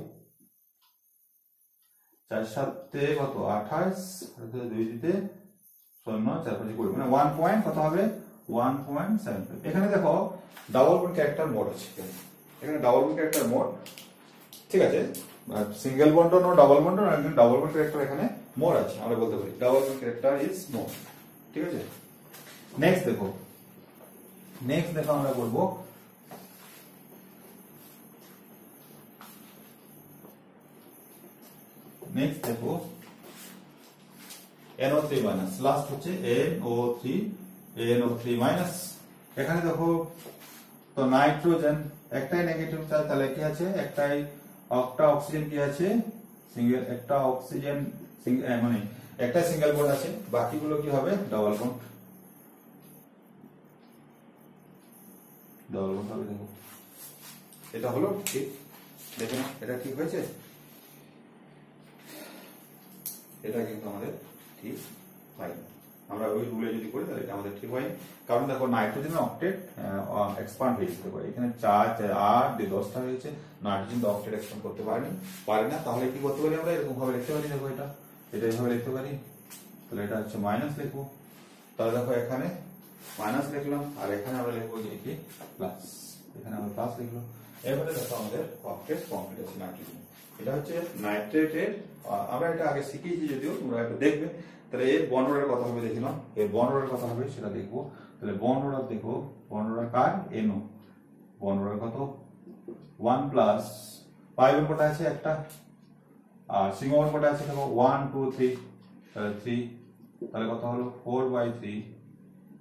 4 7 কত 28, 2 দিতে 0 4 5 20 মানে 1 পয়েন্ট কত হবে 1.75। এখানে দেখো ডাবল বন্ড ক্যারেক্টার মোড আছে, এখানে ডাবল বন্ড ক্যারেক্টার মোড, ঠিক আছে, single bond no double bond না, ডাবল বন্ড ক্যারেক্টার এখানে মোর আছে, আমরা বলতে পারি double bond character is more, ঠিক আছে। নেক্সট দেখো আমরা বলবো নেক্সট দেখো NO3- লাস্ট হচ্ছে NO3-, এখানে দেখো তো নাইট্রোজেন একটাই নেগেটিভ চার্জ, তাহলে কি আছে একটাই একটা অক্সিজেন কি আছে সিঙ্গেল, একটা অক্সিজেন মানে একটা সিঙ্গেল বন্ড আছে, বাকিগুলো কি হবে ডাবল বন্ড হবে, দেখো এটা হলো ঠিক, দেখে না এটা ঠিক হয়েছে, এটা কিন্তু আমাদের ঠিক হয়নি, আমরা ওই রুলে যদি করি তাহলে এটা আমাদের ঠিক হয়নি, কারণ দেখো নাইট্রোজেনের অক্টেট এক্সপান্ড হয়ে যেতে পারে, এখানে 4 8 দিয়ে 10টা হয়েছে, নাইট্রোজেন তো অক্টেট এক্সপান্ড করতে পারে না, তাহলে কি করতে পারি আমরা এরকম ভাবে লিখতে পারি, দেখো এটা এইভাবে লিখতে পারি, তাহলে এটা হচ্ছে মাইনাস লিখবো, তাহলে দেখো এখানে মাইনাস লিখলাম আর এখানে আমরা লিখবো কি প্লাস, এখানে আমরা প্লাস লিখলাম, এবারে দেখো আমাদের অক্টেট কমপ্লিট আছে নাইট্রোজেন, এটা হচ্ছে নাইট্রেটের, আমরা এটা আগে শিখেছি যদিও তোমরা একটু দেখবে, তাহলে এর বন্ড অর্ডার কত হবে দেখি নাও, এর বন্ড অর্ডার কত হবে সেটা দেখবো, তাহলে বন্ড অর্ডার দেখো, বন্ড অর্ডার কার NO, বন্ড অর্ডার কত 1 প্লাস পাই বন্ড কটা আছে একটা, আর সিগমা বন্ড কটা আছে দেখো 1 2 3, তাহলে 3, তাহলে কত হলো 4/3,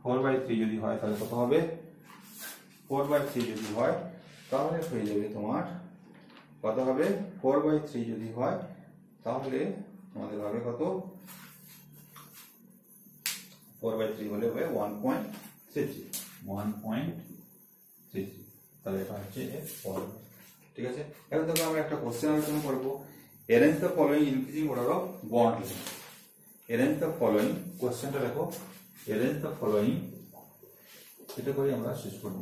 4/3 যদি হয় তাহলে কত হবে 4/3 যদি হয় তাহলে হয়ে যাবে তোমার কত হবে 4/3 যদি হয় তাহলে আমাদের হবে কত 4/3 হলে হবে 1.33, তাহলে এটা হচ্ছে ঠিক আছে। এখন দেখো আমরা একটা কোশ্চেন আলোচনা করব, arrange the following increasing order of bond length, arrange the following কোশ্চেনটা দেখো arrange the following এটা করে আমরা শেষ করব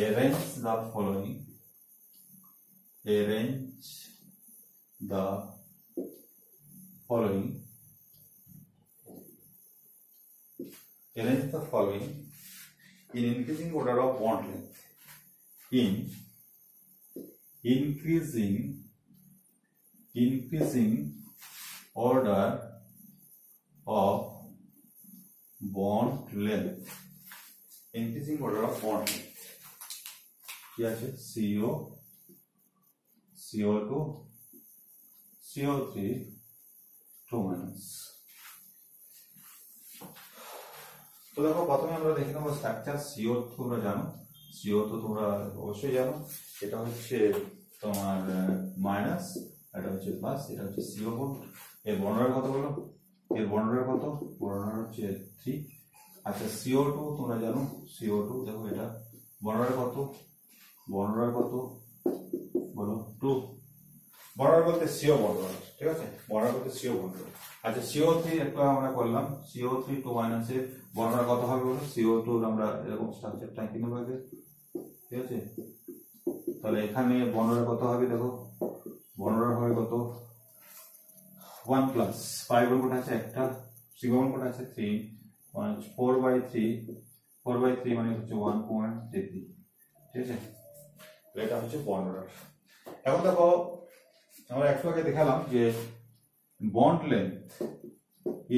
arrange the following arrange the following arrange the following in increasing order of bond length in increasing order of bond length increasing order of bond length কি আছে CO CO2 CO3 2 minus তো দেখো প্রথমে আমরা দেখে নেব স্ট্রাকচার CO2 তোমরা জানো CO2 তোমরা অবশ্যই জানো এটা হচ্ছে তোমার মাইনাস এটা হচ্ছে প্লাস এটা হচ্ছে CO বন্ড এর বর্ণনার কত বলো এর বর্ণনার কত বর্ণনার হচ্ছে 3 আচ্ছা CO2 তোমরা জানো CO2 দেখো এটা বর্ণনার কত বলো 2 বর্ণনা বলতে CO বর্ণনা ঠিক আছে বর্ণনা বলতে CO বর্ণনা আচ্ছা CO3 একটু আমরা করলাম CO3 2 মাইনাস এর বর্ণনা কত হবে বলো CO2 আমরা এরকম স্ট্রাকচারটা কিনে পাবে ঠিক আছে তাহলে এখানে বর্ণনা কত হবে দেখো বর্ণনা হবে কত 1 প্লাস 5 বর্গ আছে একটা সিগমা বর্গ আছে 3 4/3 মানে হচ্ছে 1.33 ঠিক আছে এটা হচ্ছে বর্ণনা এখন দেখো আমরা একটু আগে দেখালাম যে bond length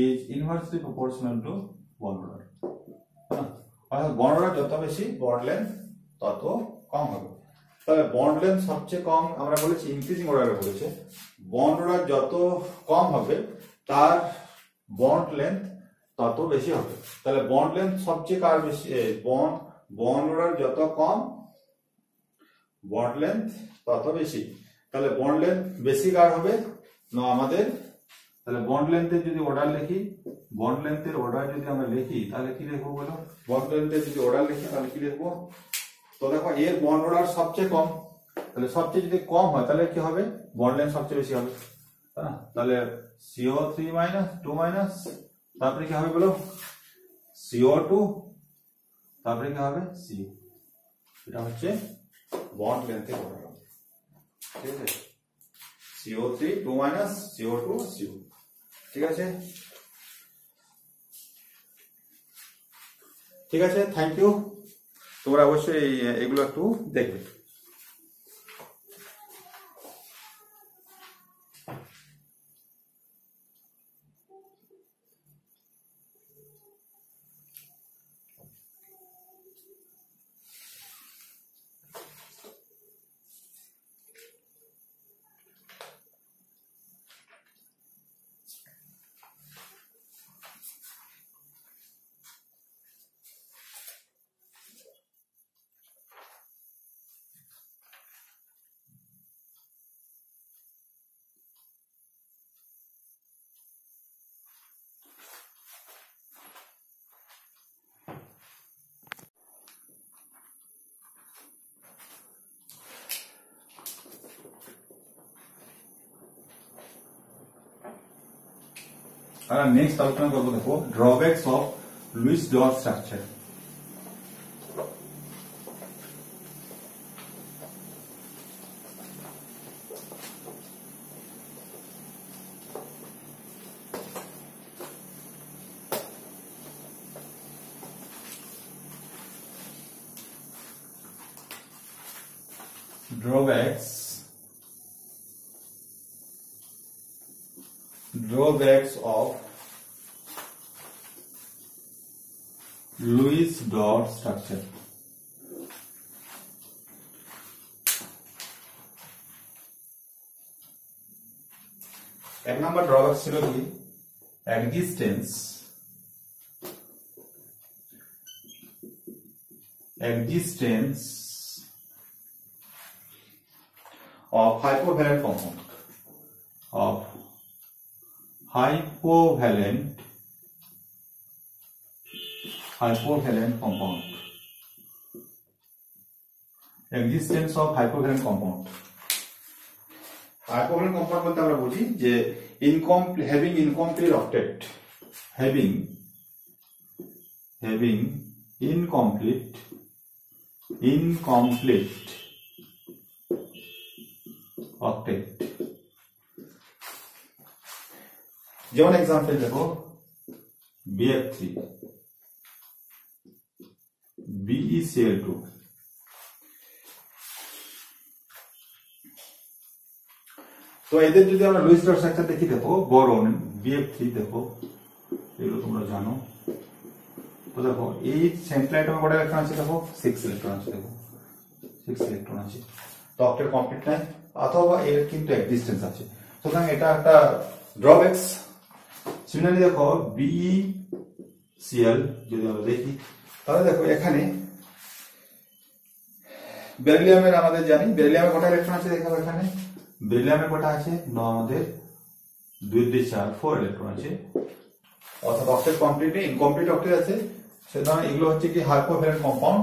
is inversely proportional to bond order অর্থাৎ bond order যত বেশি bond length তত কম হবে তাহলে bond length সবচেয়ে কম আমরা বলেছি ইনক্রিজিং অর্ডারে বলেছে bond order যত কম হবে তার bond length তত বেশি হবে তাহলে bond length সবচেয়ে কার বেশি bond order যত কম bond length তত বেশি তাহলে bond length বেশি কার হবে না আমাদের তাহলে বন্ড লেন্থের যদি অর্ডার লিখি বন্ড লেন্থের অর্ডার যদি আমরা লিখি তাহলে কি লিখবো বলো বন্ড লেন্থের যদি অর্ডার লিখি তাহলে কি লিখবো তো দেখো এর বন্ড অর্ডার সবচেয়ে কম তাহলে সবচেয়ে যদি কম হয় তাহলে কি হবে বন্ড লেন্থ সবচেয়ে বেশি হবে হ্যাঁ তাহলে CO3 মাইনাস 2 মাইনাস তারপরে কি হবে বলো CO2 তারপরে কি হবে CO এটা হচ্ছে বন্ড লেন্থের অর্ডার ঠিক আছে CO3 2 minus CO2 CO ঠিক আছে থ্যাংক ইউ তোমরা অবশ্যই এগুলো একটু দেখবে নেক্সট আলোচনা করবো দেখো drawbacks of Luis dot structure drawbacks of Lewis dot structure এক নম্বর ড্রব্যাক ছিল কি existence of hypovalent compound hypovalent compound, existence of hypovalent compound. Hypovalent compound বলতে আমরা বুঝি যে having incomplete octet, having incomplete octet. যেমন এক্সাম্পল দেখো BF3 BeCl2, তো এদের যদি আমরা লুইস ডট স্ট্রাকচার দেখি, দেখো বোরন BF3 দেখো, এগুলো তোমরা জানো। তো দেখো এই সেন্ট্রাল অ্যাটমে কটা ইলেকট্রন আছে, দেখো 6 ইলেকট্রন আছে, দেখো 6 ইলেকট্রন আছে। তো অক্টেট কমপ্লিট নাই, অথবা এর কিন্তু এক্সিস্টেন্স আছে, সুতরাং এটা একটা ড্রব্যাকস। সিমিলারলি দেখো BeCl যদি আমরা দেখি, তাহলে দেখো এখানে বেরিলিয়ামের আমাদের জানি বেরিলিয়ামের কটা ইলেকট্রন আছে, দেখো এখানে বেরিলিয়ামের কটা আছে, আমাদের 2 2 4 4 ইলেকট্রন আছে, অর্থাৎ অক্টেট কমপ্লিট ইনকমপ্লিট অক্টেট আছে। সুতরাং এগুলো হচ্ছে কি হাইপোভ্যালেন্ট কম্পাউন্ড,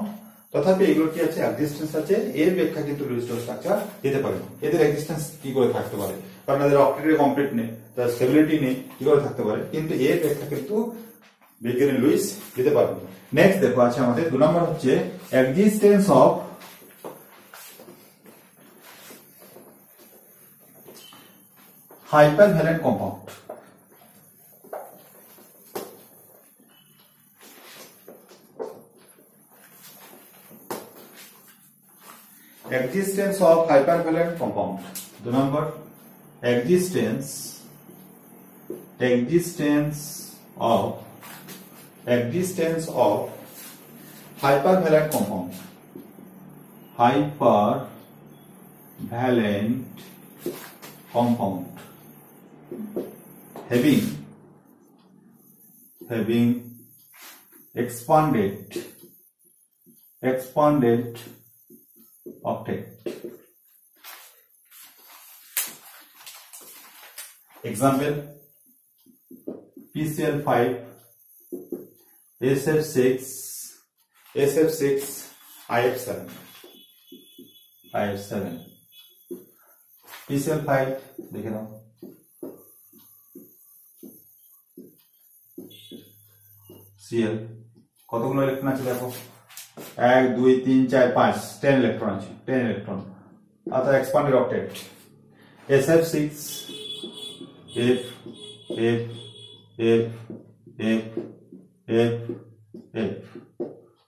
তথাপি এগুলো কি আছে, এক্সিস্টেন্স আছে। এর ব্যাখ্যা কিন্তু লুইস ডট স্ট্রাকচার দিতে পারে না। এদের এক্সিস্টেন্স কি করে থাকতে পারে, কারণ এদের অক্টেটের কমপ্লিট নেই, তার স্টেবিলিটি নেই, কি করে থাকতে পারে, কিন্তু এর ব্যাখ্যা কিন্তু বিজ্ঞানী লুইস দিতে পারবে না। নেক্সট দেখো আছে আমাদের 2 নম্বর হচ্ছে existence of hypervalent compound. Existence of hypervalent compound. 2 number existence of hypervalent compound. Hypervalent compound having expanded octet. Example PCl5 SF6 IF7 PCl5 দেখে নাও, Cl কতগুলো ইলেকট্রন আছে দেখো, 1 2 3 4 5 10 ইলেকট্রন আছে, 10 ইলেকট্রন, অর্থাৎ expanded octet. SF6 F F F F F F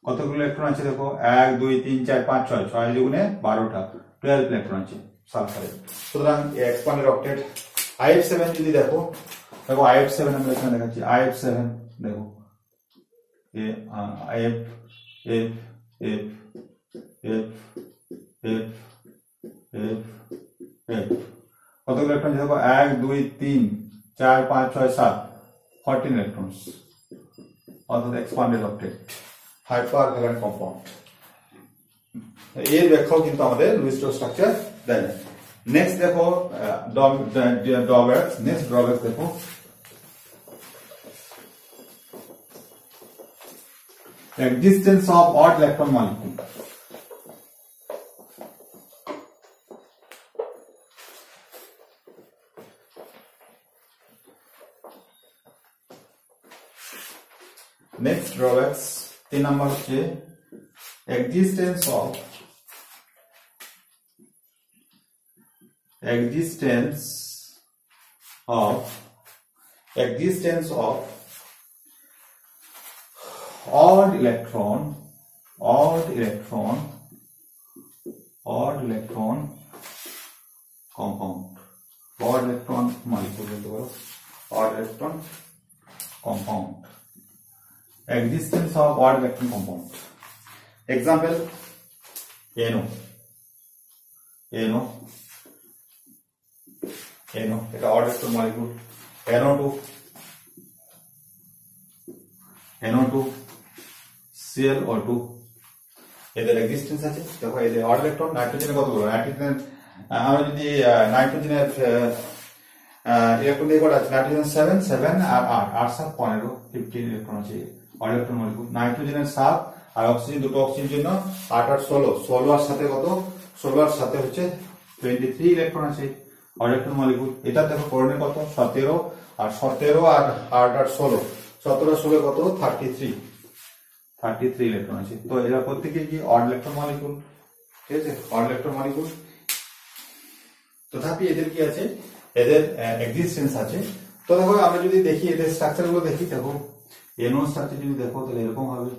কতগুলো electron আছে দেখো, 1 2 3 4 5 6 6 দুগুণে 12টা, 12 ইলেকট্রন আছে সালফারে। সুতরাং এক্সপান্ডেড অক্টেট। IF7 যদি দেখো, IF7 আমরা এখানে দেখাচ্ছি, IF7 দেখো IF F F F F F F কতগুলো ইলেকট্রন দেখো, 1 2 3 4 5 6 7 14 ইলেকট্রনস, অর্থাৎ এক্সপান্ডেড অক্টেট হাইপারভ্যালেন্ট কম্পাউন্ড। এর ব্যাখ্যাও কিন্তু আমাদের লুইস ডট স্ট্রাকচার দেয় না। নেক্সট দেখো ড্রব্যাকস। নেক্সট ড্রব্যাকস দেখো existence of odd electron molecule. Next drawbacks 3 number হচ্ছে existence of odd electron compound, odd electron molecule, odd electron compound, existence of odd electron compound. Example NO এটা odd electron molecule, NO2 ClO2 এদের existence আছে। দেখো এদের odd electron, নাইট্রোজেনের কতগুলো, নাইট্রোজেনের আমরা যদি নাইট্রোজেনের ইলেকট্রন দিয়ে কটা আছে? নাইট্রোজেন 7 7 আর 8 8 7 15 15 ইলেকট্রন আছে অড ইলেকট্রন মলিকুল। নাইট্রোজেনের 7 আর অক্সিজেন, দুটো অক্সিজেন জন্য 8 আর 16 16 আর সাথে কত? 16 আর সাথে হচ্ছে 23 ইলেকট্রন আছে অড ইলেকট্রন মলিকুল। এটা দেখো ক্লোরিনের কত? 17 আর 17 আর 8 আর 16 17 আর 16 কত? 33 ইলেকট্রন আছে। তো এরা প্রত্যেকে কি অড ইলেকট্রন মলিকুল, ঠিক আছে, অড ইলেকট্রন মলিকুল। তথাপি এদের কি আছে? এদের এক্সিস্টেন্স আছে। তো দেখো আমরা যদি দেখি এদের স্ট্রাকচার গুলো দেখি, দেখো এনও স্ট্রাকচার যদি দেখো তাহলে এরকম হবে।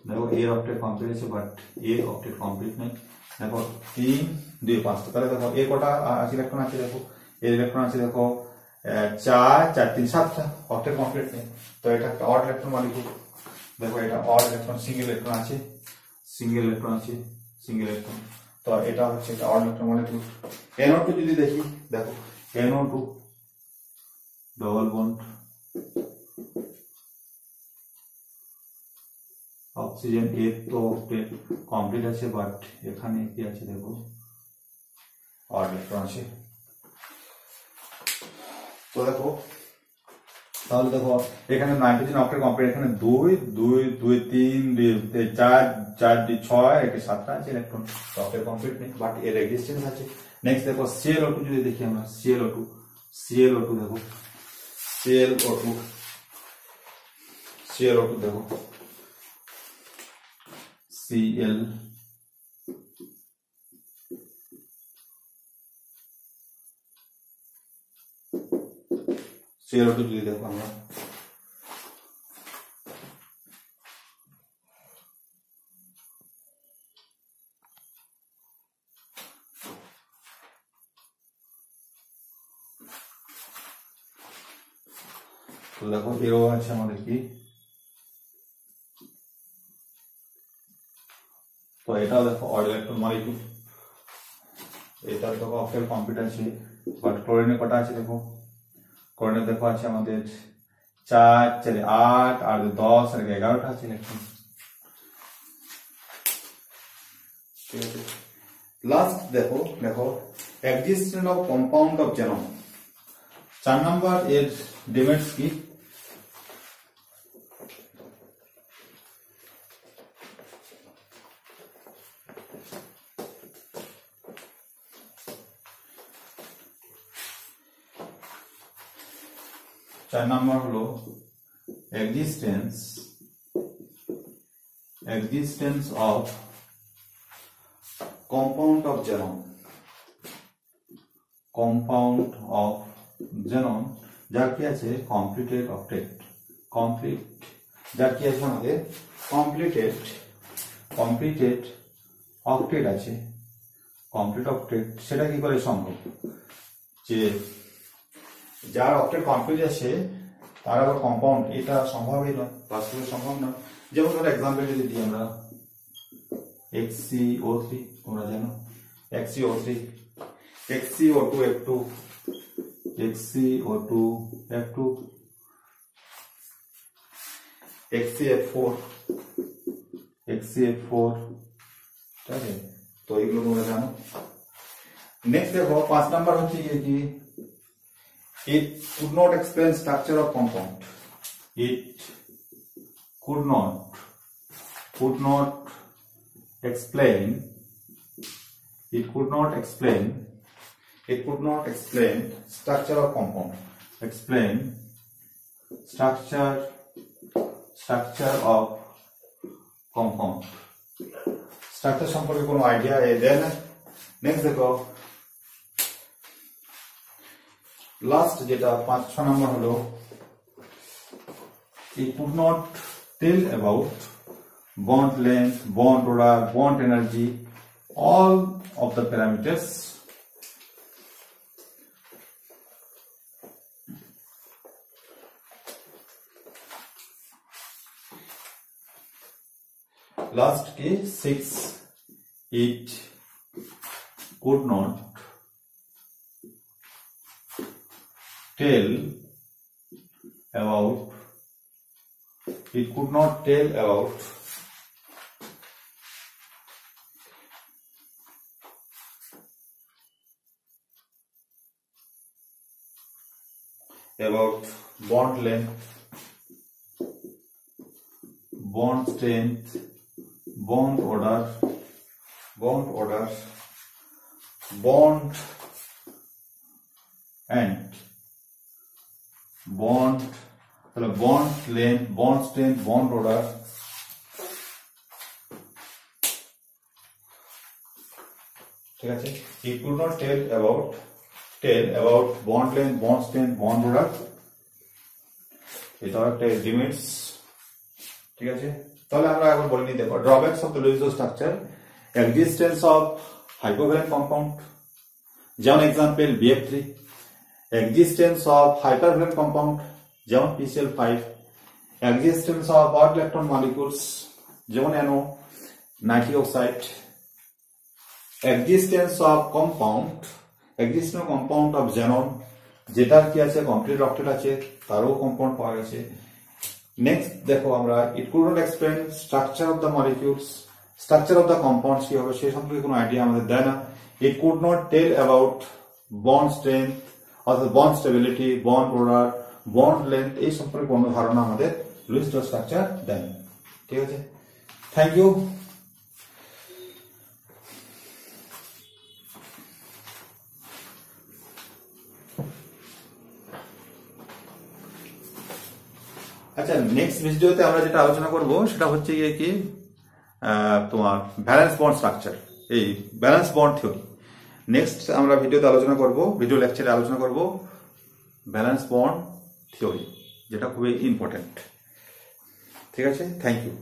দেখো এর অক্টেট কমপ্লিট আছে বাট এর অক্টেট কমপ্লিট নেই। দেখো 3 2 5, তাহলে দেখো এর কটা আছে ইলেকট্রন আছে? দেখো এর ইলেকট্রন আছে দেখো 4 4 3 7টা, অক্টেট কমপ্লিট নেই। তো এটা একটা অড ইলেকট্রন মলিকুল। দেখো এটা অড ইলেকট্রন, সিঙ্গেল ইলেকট্রন আছে, সিঙ্গেল ইলেকট্রন আছে, সিঙ্গেল ইলেকট্রন। তো এটা হচ্ছে একটা অড ইলেকট্রন মলিকুল। NO2 যদি দেখি, দেখো NO2 ডবল বন্ড, অক্সিজেন এর তো কমপ্লিট আছে বাট এখানে কি আছে? দেখো অড ইলেকট্রন আছে। তো দেখো তাহলে দেখো এখানে নাইট্রোজেন অক্টেট কমপ্লিট, এখানে 2 2 2 3 2 4 4 2 6 একে 7টা আছে ইলেকট্রন, অক্টেট কমপ্লিট নেই বাট এর এক্সিস্টেন্স আছে। নেক্সট দেখো ClO2 যদি দেখি আমরা, ClO2 দেখো ClO2 দেখো ClO2 যদি দেখো আমরা, তো দেখো এরও আছে আমাদের কি, তো এটাও দেখো অড ইলেকট্রন মলিকুল। এটা দেখো অক্টেট কমপ্লিট আছে বাট ক্লোরিনে কটা আছে? দেখো ক্লোরিনে দেখো আছে আমাদের 4 4 8 আর 10 আর 11টা আছে ইলেকট্রন, ঠিক আছে। লাস্ট দেখো existence of compound of genome. 4 number এর ডিমেরিটস কি? চার নাম্বার হলো existence of compound of genome, যার কি আছে? কমপ্লিটেড অক্টেট, যার কি আছে আমাদের? কমপ্লিটেড অক্টেট আছে, কমপ্লিট অক্টেট। সেটা কি করে সম্ভব? যে যার অক্টেট কমপ্লিট আছে তার আবার কম্পাউন্ড, এটা সম্ভবই নয়, বাস্তবে সম্ভব নয়। যেমন ধরো এক্সাম্পল যদি দিই আমরা, HCO3, তোমরা জানো HCO3, HCO2 F2, HCO2 F2, HCF4, HCF4, ঠিক আছে। তো এগুলো তোমরা জানো। নেক্সট দেখো 5 নাম্বার হচ্ছে কি, it could not explain structure of compound. It could not explain structure of compound. Explain structure of compound. Structure সম্পর্কে কোনো আইডিয়া দেয় না। নেক্সট দেখো লাস্ট যেটা 5-6 নম্বর হলো, it could not tell about bond length, bond order, bond energy, all of the parameters last की 6, it could not tell about about bond length, bond strength, bond order, bond and bond length, bond strength, bond order, ঠিক আছে। It could not tell about bond length, bond strength, bond order without limits, ঠিক আছে। তাহলে আমরা এখন বলে নিতে পারি drawbacks of the Lewis structure, existence of hycovalent compound, যেমন example BF3, existence of hypervalent compound, যেমন PCl5, existence of odd electron molecules, যেমন NO, nitric oxide, existence of compound of xenon, যেটার কি আছে কমপ্লিট অক্টেট আছে, তারও compound পাওয়া গেছে। নেক্সট দেখো আমরা it could not explain structure of the molecules, structure of the compounds কি হবে সেই সম্পর্কে কোনো আইডিয়া আমাদের দেয় না। it could not tell about bond strength অর্থাৎ bond stability, bond order, bond length এই সম্পর্কে কোনো ধারণা আমাদের লুইস স্ট্রাকচার দেয় না, ঠিক আছে। Thank you. আচ্ছা, নেক্সট ভিডিওতে আমরা যেটা আলোচনা করব সেটা হচ্ছে গিয়ে কি তোমার ব্যালেন্স বন্ড স্ট্রাকচার, এই ব্যালেন্স বন্ড থিওরি। নেক্সট আমরা ভিডিওতে আলোচনা করব, ভিডিও লেকচারে আলোচনা করব ব্যালেন্স বন্ড থিওরি, যেটা খুবই ইম্পর্টেন্ট, ঠিক আছে। Thank you.